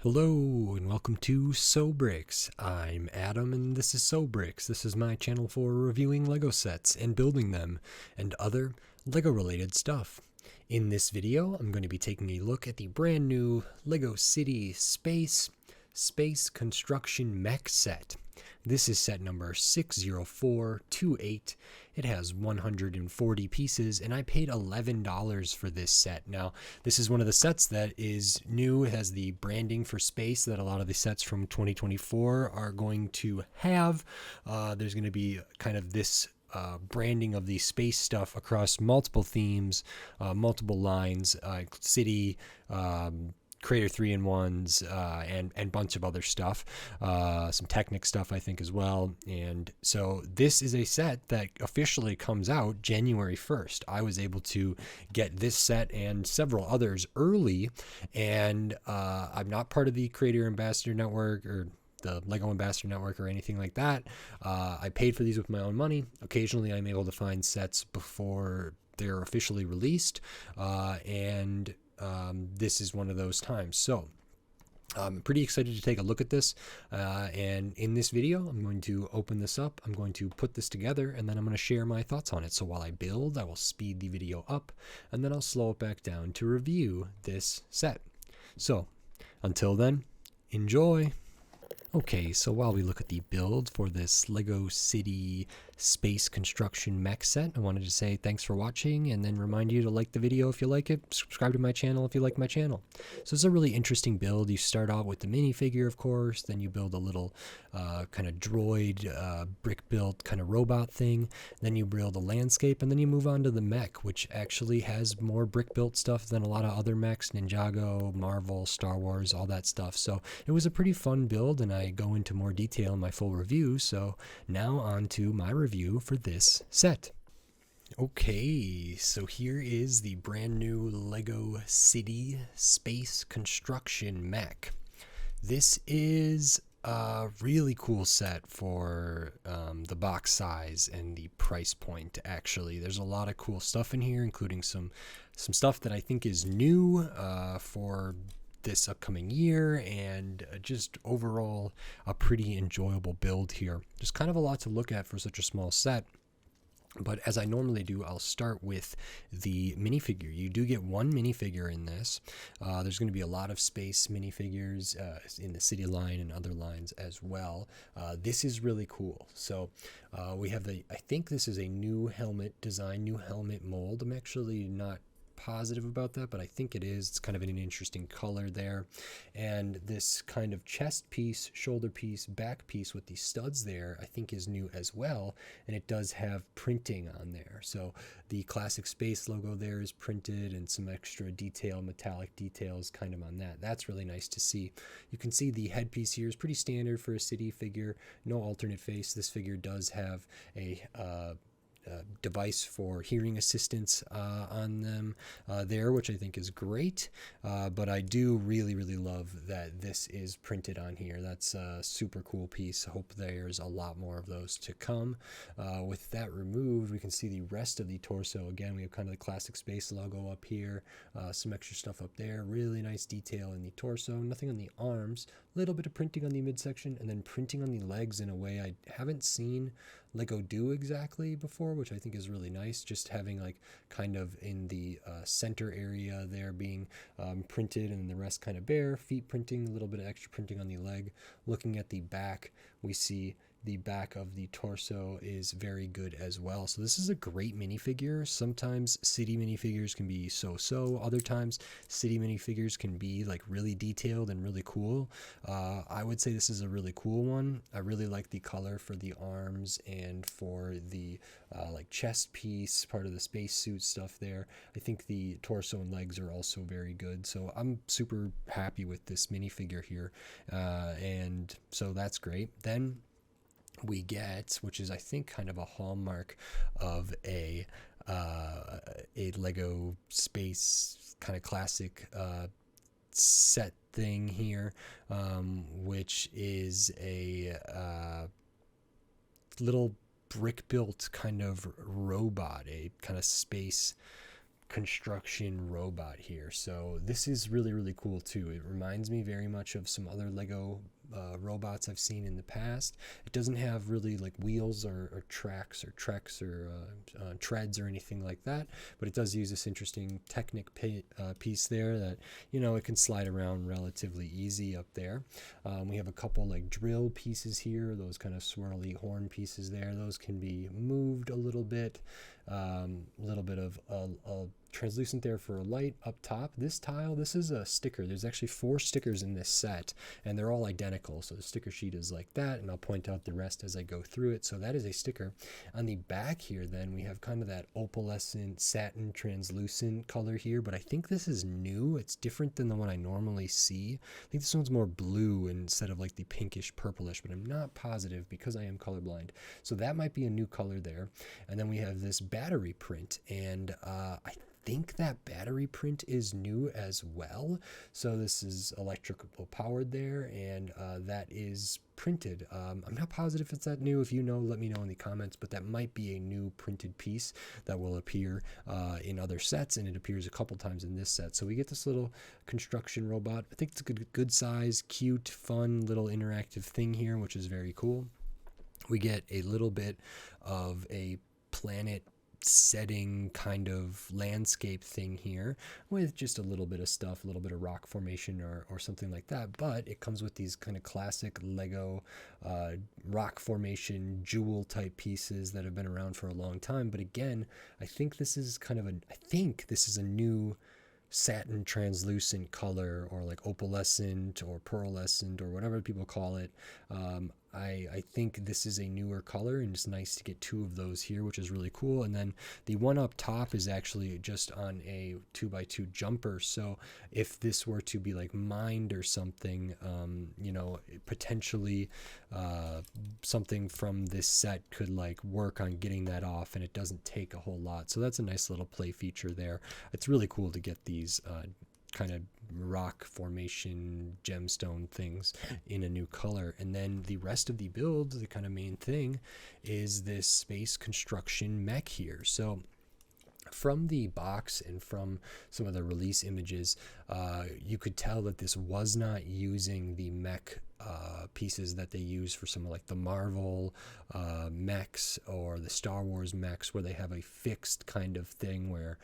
Hello and welcome to Bricks. I'm Adam and this is Bricks. This is my channel for reviewing Lego sets and building them and other Lego related stuff. In this video, I'm going to be taking a look at the brand new Lego City Space Construction Mech set. This is set number 60428. It has 140 pieces, and I paid $11 for this set. Now, this is one of the sets that is new. It has the branding for space that a lot of the sets from 2024 are going to have. There's going to be kind of this branding of the space stuff across multiple themes, multiple lines, city, Creator 3-in-1s, and bunch of other stuff, some Technic stuff I think as well. And so this is a set that officially comes out January 1st. I was able to get this set and several others early, and I'm not part of the Creator Ambassador Network or the Lego Ambassador Network or anything like that. I paid for these with my own money. Occasionally I'm able to find sets before they're officially released, and this is one of those times. So I'm pretty excited to take a look at this, and in this video I'm going to open this up, I'm going to put this together, and then I'm going to share my thoughts on it. So while I build, I will speed the video up and then I'll slow it back down to review this set. So until then, enjoy. Okay, so while we look at the build for this Lego City Space Construction Mech set, I wanted to say thanks for watching and then remind you to like the video if you like it, subscribe to my channel if you like my channel. So it's a really interesting build. You start out with the minifigure, of course, then you build a little kind of droid, brick-built kind of robot thing, then you build a landscape, and then you move on to the mech, which actually has more brick-built stuff than a lot of other mechs, Ninjago, Marvel, Star Wars, all that stuff. So it was a pretty fun build, and I go into more detail in my full review. So now on to my review for this set. Okay, so here is the brand new Lego City Space Construction Mech. This is a really cool set for the box size and the price point. Actually, there's a lot of cool stuff in here, including some stuff that I think is new for this upcoming year, and just overall a pretty enjoyable build here. There's kind of a lot to look at for such a small set, but as I normally do, I'll start with the minifigure. You do get one minifigure in this. There's going to be a lot of space minifigures in the city line and other lines as well. This is really cool. So we have I think this is a new helmet design, new helmet mold. I'm actually not positive about that, but I think it is. It's kind of an interesting color there, and this kind of chest piece, shoulder piece, back piece with these studs there I think is new as well, and it does have printing on there. So the classic space logo there is printed, and some extra detail, metallic details kind of on that. That's really nice to see. You can see the headpiece here is pretty standard for a city figure, no alternate face. This figure does have a device for hearing assistance on them there, which I think is great, but I do really love that this is printed on here. That's a super cool piece. I hope there's a lot more of those to come. With that removed, we can see the rest of the torso. Again, we have kind of the classic space logo up here, some extra stuff up there, really nice detail in the torso, nothing on the arms, a little bit of printing on the midsection, and then printing on the legs in a way I haven't seen Lego do exactly before, which I think is really nice. Just having like kind of in the center area there being printed, and the rest kind of bare, feet printing, a little bit of extra printing on the leg. Looking at the back, we see the back of the torso is very good as well. So this is a great minifigure. Sometimes city minifigures can be so-so. Other times city minifigures can be like really detailed and really cool. I would say this is a really cool one. I really like the color for the arms and for the like chest piece, part of the spacesuit stuff there. I think the torso and legs are also very good. So I'm super happy with this minifigure here, and so that's great. Then we get, which is I think kind of a hallmark of a Lego space kind of classic set thing here, which is a little brick built kind of robot, a kind of space construction robot here. So this is really, really cool too. It reminds me very much of some other Lego robots I've seen in the past. It doesn't have really like wheels or tracks or treads or anything like that, but it does use this interesting Technic piece there that, you know, it can slide around relatively easy up there. We have a couple like drill pieces here, those kind of swirly horn pieces there. Those can be moved a little bit. A little bit of a translucent there for a light up top. This tile, this is a sticker. There's actually 4 stickers in this set, and they're all identical. So the sticker sheet is like that, and I'll point out the rest as I go through it. So that is a sticker. On the back here, then, we have kind of that opalescent satin translucent color here, but I think this is new. It's different than the one I normally see. I think this one's more blue instead of like the pinkish purplish, but I'm not positive because I am colorblind. So that might be a new color there. And then we have this battery print, and I think that battery print is new as well. So this is electrical powered there, and that is printed. I'm not positive if it's that new. If you know, let me know in the comments, but that might be a new printed piece that will appear in other sets, and it appears a couple times in this set. So we get this little construction robot. I think it's a good size, cute, fun little interactive thing here, which is very cool. We get a little bit of a planet setting kind of landscape thing here with just a little bit of stuff, a little bit of rock formation or something like that, but it comes with these kind of classic Lego rock formation jewel type pieces that have been around for a long time. But again, I think this is a new satin translucent color, or like opalescent or pearlescent or whatever people call it. I think this is a newer color, and it's nice to get 2 of those here, which is really cool. And then the one up top is actually just on a 2x2 jumper. So if this were to be like mined or something, you know, potentially something from this set could like work on getting that off, and it doesn't take a whole lot. So that's a nice little play feature there. It's really cool to get these kind of rock formation gemstone things in a new color. And then the rest of the build, the kind of main thing, is this space construction mech here. So from the box and from some of the release images, you could tell that this was not using the mech pieces that they use for some of like the Marvel mechs or the Star Wars mechs, where they have a fixed kind of thing where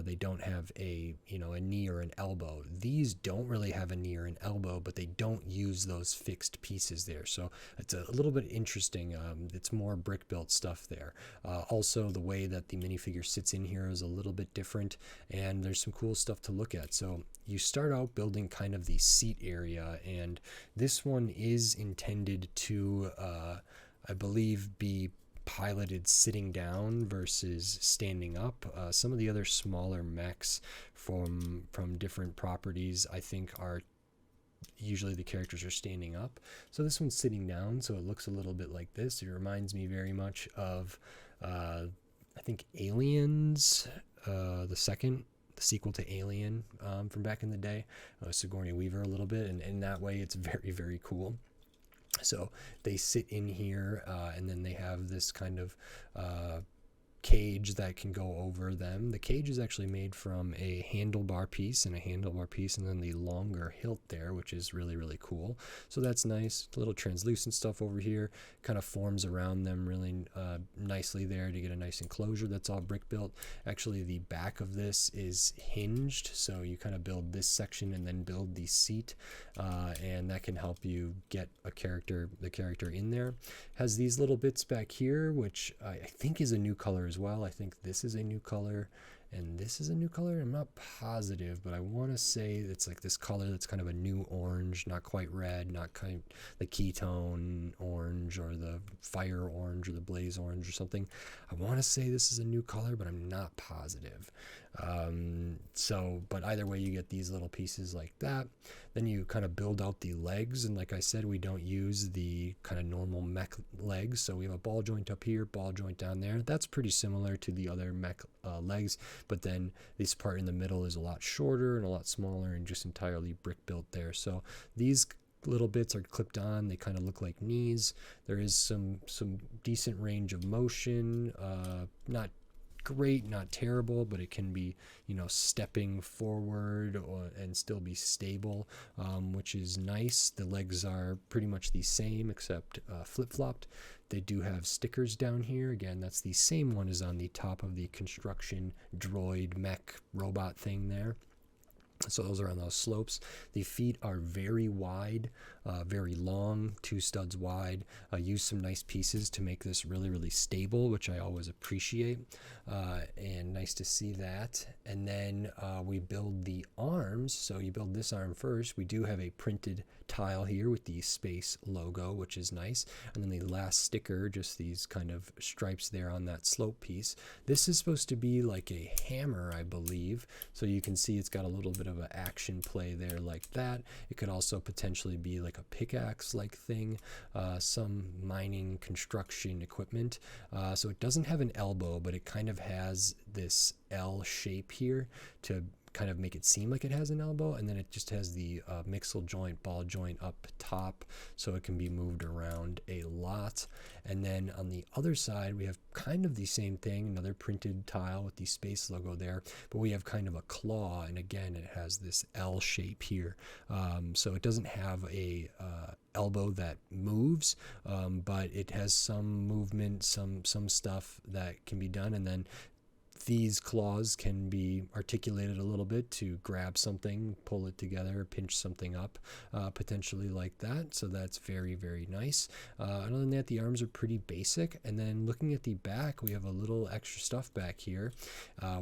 they don't have a knee or an elbow. These don't really have a knee or an elbow, but they don't use those fixed pieces there. So it's a little bit interesting. It's more brick built stuff there. Also, the way that the minifigure sits in here is a little bit different, and there's some cool stuff to look at. So you start out building kind of the seat area, and this one is intended to, I believe, be piloted sitting down versus standing up. Some of the other smaller mechs from different properties, I think, are usually the characters are standing up. So this one's sitting down, so it looks a little bit like this. It reminds me very much of, I think, Aliens, the sequel to Alien from back in the day, Sigourney Weaver a little bit, and in that way it's very, very cool. So they sit in here, and then they have this kind of cage that can go over them. The cage is actually made from a handlebar piece and then the longer hilt there, which is really, really cool. So that's nice. A little translucent stuff over here kind of forms around them really nicely there to get a nice enclosure that's all brick built. Actually, the back of this is hinged, so you kind of build this section and then build the seat, and that can help you get the character in there. Has these little bits back here, which I think is a new color as well. I think this is a new color, and this is a new color. I'm not positive, but I want to say it's like this color that's kind of a new orange, not quite red, not kind of the ketone orange or the fire orange or the blaze orange or something. I want to say this is a new color, but I'm not positive. But either way, you get these little pieces like that. Then you kind of build out the legs, and like I said, we don't use the kind of normal mech legs, so we have a ball joint up here, ball joint down there. That's pretty similar to the other mech legs, but then this part in the middle is a lot shorter and a lot smaller and just entirely brick built there. So these little bits are clipped on. They kind of look like knees. There is some decent range of motion, not great, not terrible, but it can be, stepping forward and still be stable, which is nice. The legs are pretty much the same except flip-flopped. They do have stickers down here. Again, that's the same one as on the top of the construction droid mech robot thing there. So those are on those slopes. The feet are very wide, very long, 2 studs wide. Use some nice pieces to make this really, really stable, which I always appreciate. And nice to see that. And then we build the arms. So you build this arm first. We do have a printed tile here with the space logo, which is nice. And then the last sticker, just these kind of stripes there on that slope piece. This is supposed to be like a hammer, I believe. So you can see it's got a little bit of an action play there like that. It could also potentially be like a pickaxe like thing, some mining construction equipment. So it doesn't have an elbow, but it kind of has this L shape here to kind of make it seem like it has an elbow, and then it just has the mixel joint, ball joint up top, so it can be moved around a lot. And then on the other side we have kind of the same thing, another printed tile with the space logo there, but we have kind of a claw, and again it has this L shape here. So it doesn't have a elbow that moves, but it has some movement, some stuff that can be done. And then these claws can be articulated a little bit to grab something, pull it together, pinch something up, potentially like that. So that's very, very nice. Other than that, the arms are pretty basic. And then looking at the back, we have a little extra stuff back here.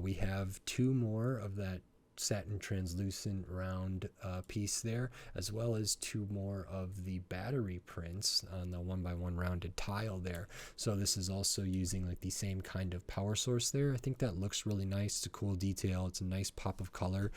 We have 2 more of that satin translucent round piece there, as well as 2 more of the battery prints on the 1x1 rounded tile there. So this is also using like the same kind of power source there. I think that looks really nice. It's a cool detail. It's a nice pop of color.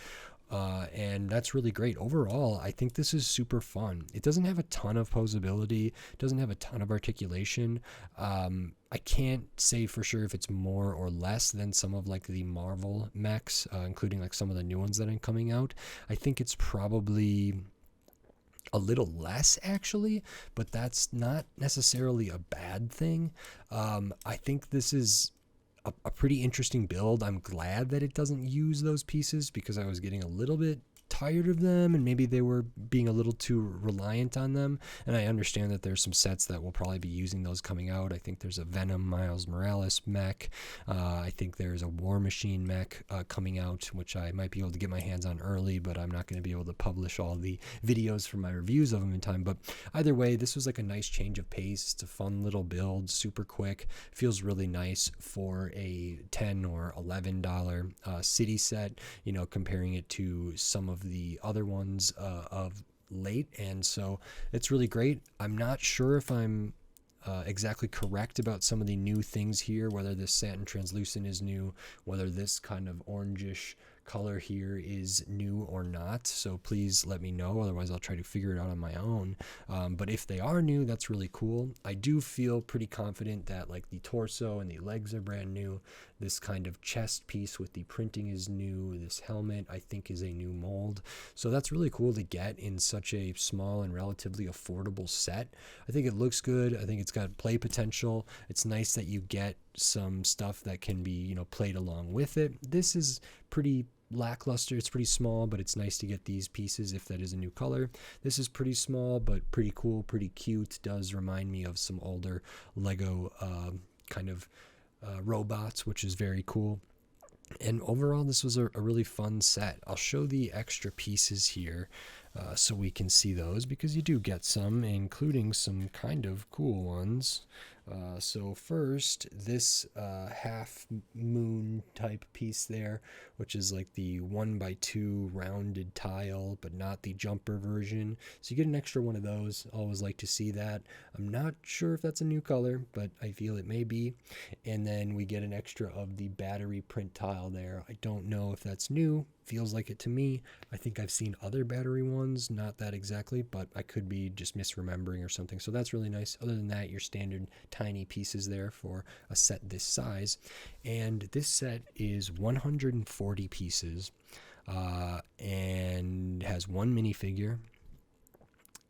And that's really great. Overall, I think this is super fun. It doesn't have a ton of posability. It doesn't have a ton of articulation. I can't say for sure if it's more or less than some of like the Marvel mechs, including like some of the new ones that are coming out. I think it's probably a little less actually, but that's not necessarily a bad thing. I think this is a pretty interesting build. I'm glad that it doesn't use those pieces because I was getting a little bit tired of them, and maybe they were being a little too reliant on them. And I understand that there's some sets that will probably be using those coming out. I think there's a Venom Miles Morales mech. I think there's a War Machine mech coming out, which I might be able to get my hands on early, but I'm not going to be able to publish all the videos for my reviews of them in time. But either way, this was like a nice change of pace. It's a fun little build, super quick, feels really nice for a $10 or $11 city set, comparing it to some of the other ones of late. And so it's really great. I'm not sure if I'm exactly correct about some of the new things here, whether this satin translucent is new, whether this kind of orangish color here is new or not. So please let me know, otherwise I'll try to figure it out on my own. But if they are new, that's really cool. I do feel pretty confident that like the torso and the legs are brand new. This kind of chest piece with the printing is new. This helmet I think is a new mold. So that's really cool to get in such a small and relatively affordable set. I think it looks good. I think it's got play potential. It's nice that you get some stuff that can be, played along with it. This is pretty lackluster. It's pretty small, but it's nice to get these pieces if that is a new color. This is pretty small, but pretty cool, pretty cute. Does remind me of some older Lego kind of robots, which is very cool. And overall, this was a really fun set. I'll show the extra pieces here so we can see those, because you do get some, including some kind of cool ones. So first, this half moon type piece there, which is like the 1x2 rounded tile, but not the jumper version. So you get an extra one of those. Always like to see that. I'm not sure if that's a new color, but I feel it may be. And then we get an extra of the battery print tile there. I don't know if that's new. Feels like it to me. I think I've seen other battery ones, not that exactly, but I could be just misremembering or something. So that's really nice. Other than that, your standard tiny pieces there for a set this size. And this set is 140 pieces and has one minifigure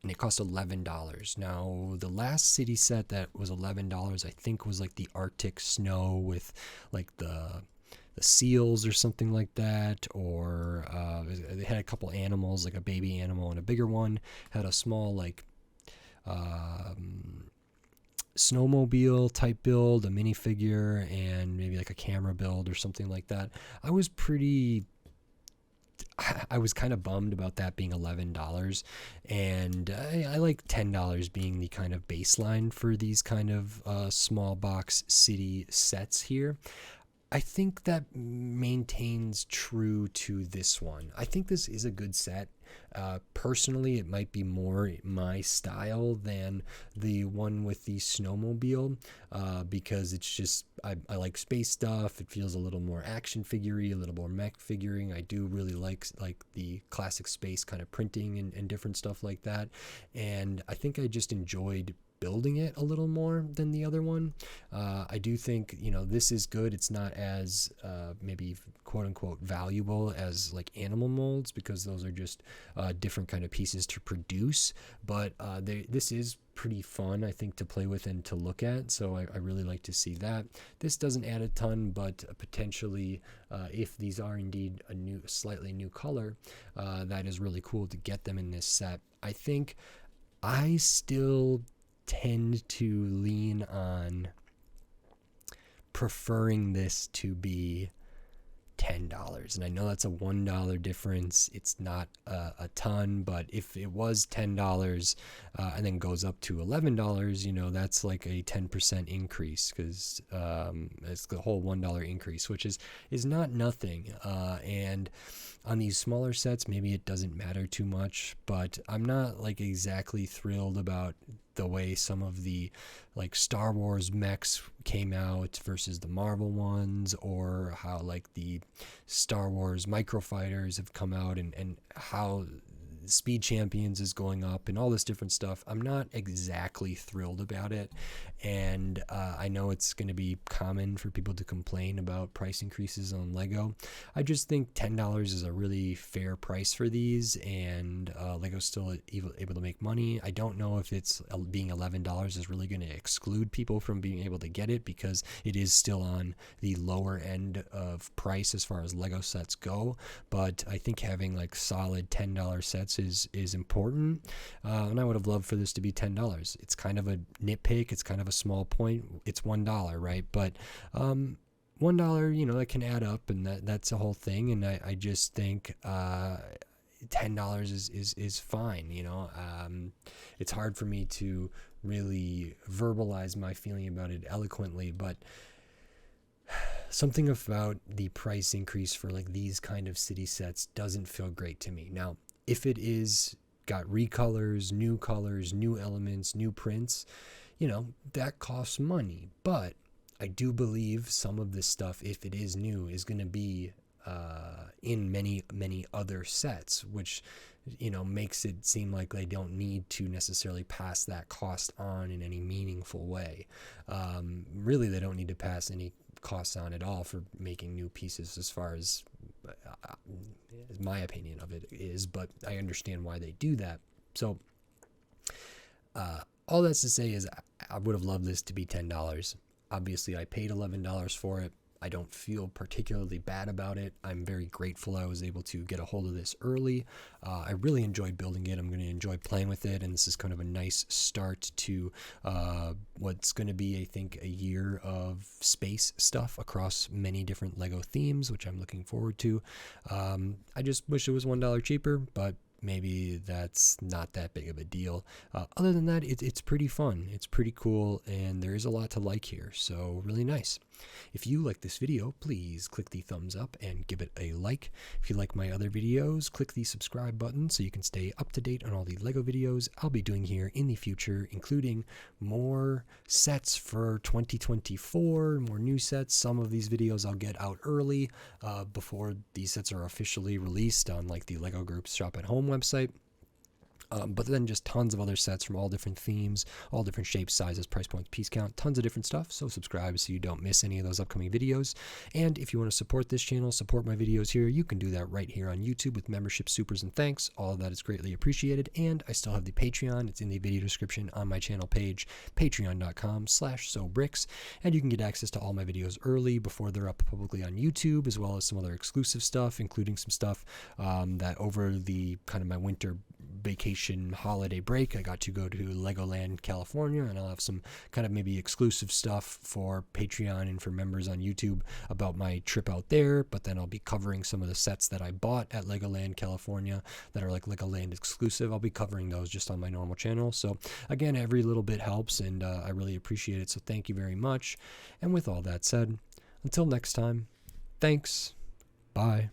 and it cost $11. Now, the last city set that was $11, I think, was like the Arctic snow with like the seals or something like that, or they had a couple animals, like a baby animal and a bigger one, had a small like snowmobile type build, a minifigure, and maybe like a camera build or something like that. I was kind of bummed about that being $11, and I like $10 being the kind of baseline for these kind of small box city sets here. I think that maintains true to this one. I think this is a good set. Personally, it might be more my style than the one with the snowmobile, because it's just, I like space stuff. It feels a little more action figure-y, a little more mech figuring. I do really like the classic space kind of printing and different stuff like that. And I think I just enjoyed building it a little more than the other one. I do think, this is good. It's not as maybe quote unquote valuable as like animal molds, because those are just different kind of pieces to produce. But this is pretty fun, I think, to play with and to look at. So I really like to see that. This doesn't add a ton, but potentially, if these are indeed a slightly new color, that is really cool to get them in this set. I think I still tend to lean on preferring this to be $10. And I know that's a $1 difference. It's not a ton, but if it was $10 and then goes up to $11, that's like a 10% increase, because it's the whole $1 increase, which is not nothing. And on these smaller sets, maybe it doesn't matter too much, but I'm not like exactly thrilled about the way some of the like Star Wars mechs came out versus the Marvel ones, or how like the Star Wars microfighters have come out, and how Speed Champions is going up and all this different stuff. I'm not exactly thrilled about it, and I know it's going to be common for people to complain about price increases on Lego. I just think $10 is a really fair price for these, and Lego's still able to make money. I don't know if it's being $11 is really going to exclude people from being able to get it, because it is still on the lower end of price as far as Lego sets go. But I think having like solid $10 sets is important, and I would have loved for this to be $10. It's kind of a nitpick. It's kind of a small point. It's $1, right? But $1, that can add up, and that's a whole thing. And I just think $10 is fine. It's hard for me to really verbalize my feeling about it eloquently, but something about the price increase for like these kind of city sets doesn't feel great to me. Now, if it is got recolors, new elements, new prints, that costs money. But I do believe some of this stuff, if it is new, is going to be in many, many other sets, which, makes it seem like they don't need to necessarily pass that cost on in any meaningful way. Really, they don't need to pass any costs on at all for making new pieces, as far as my opinion of it is, but I understand why they do that. So all that's to say is I would have loved this to be $10. Obviously, I paid $11 for it. I don't feel particularly bad about it. I'm very grateful I was able to get a hold of this early. I really enjoyed building it. I'm going to enjoy playing with it, and this is kind of a nice start to what's going to be, I think, a year of space stuff across many different Lego themes, which I'm looking forward to. I just wish it was $1 cheaper, but maybe that's not that big of a deal. Other than that, it's pretty fun. It's pretty cool, and there is a lot to like here, so really nice. If you like this video, please click the thumbs up and give it a like. If you like my other videos, click the subscribe button so you can stay up to date on all the Lego videos I'll be doing here in the future, including more sets for 2024, more new sets. Some of these videos I'll get out early before these sets are officially released on like the Lego Groups Shop at Home website. But then just tons of other sets from all different themes, all different shapes, sizes, price points, piece count, tons of different stuff. So subscribe so you don't miss any of those upcoming videos. And if you want to support this channel, support my videos here, you can do that right here on YouTube with membership, supers, and thanks. All of that is greatly appreciated. And I still have the Patreon. It's in the video description on my channel page, patreon.com/sobricks. And you can get access to all my videos early before they're up publicly on YouTube, as well as some other exclusive stuff, including some stuff that over the kind of my winter vacation holiday break, I got to go to Legoland, California, and I'll have some kind of maybe exclusive stuff for Patreon and for members on YouTube about my trip out there. But then I'll be covering some of the sets that I bought at Legoland, California that are like Legoland exclusive. I'll be covering those just on my normal channel. So again, every little bit helps, and I really appreciate it. So thank you very much. And with all that said, until next time, thanks. Bye.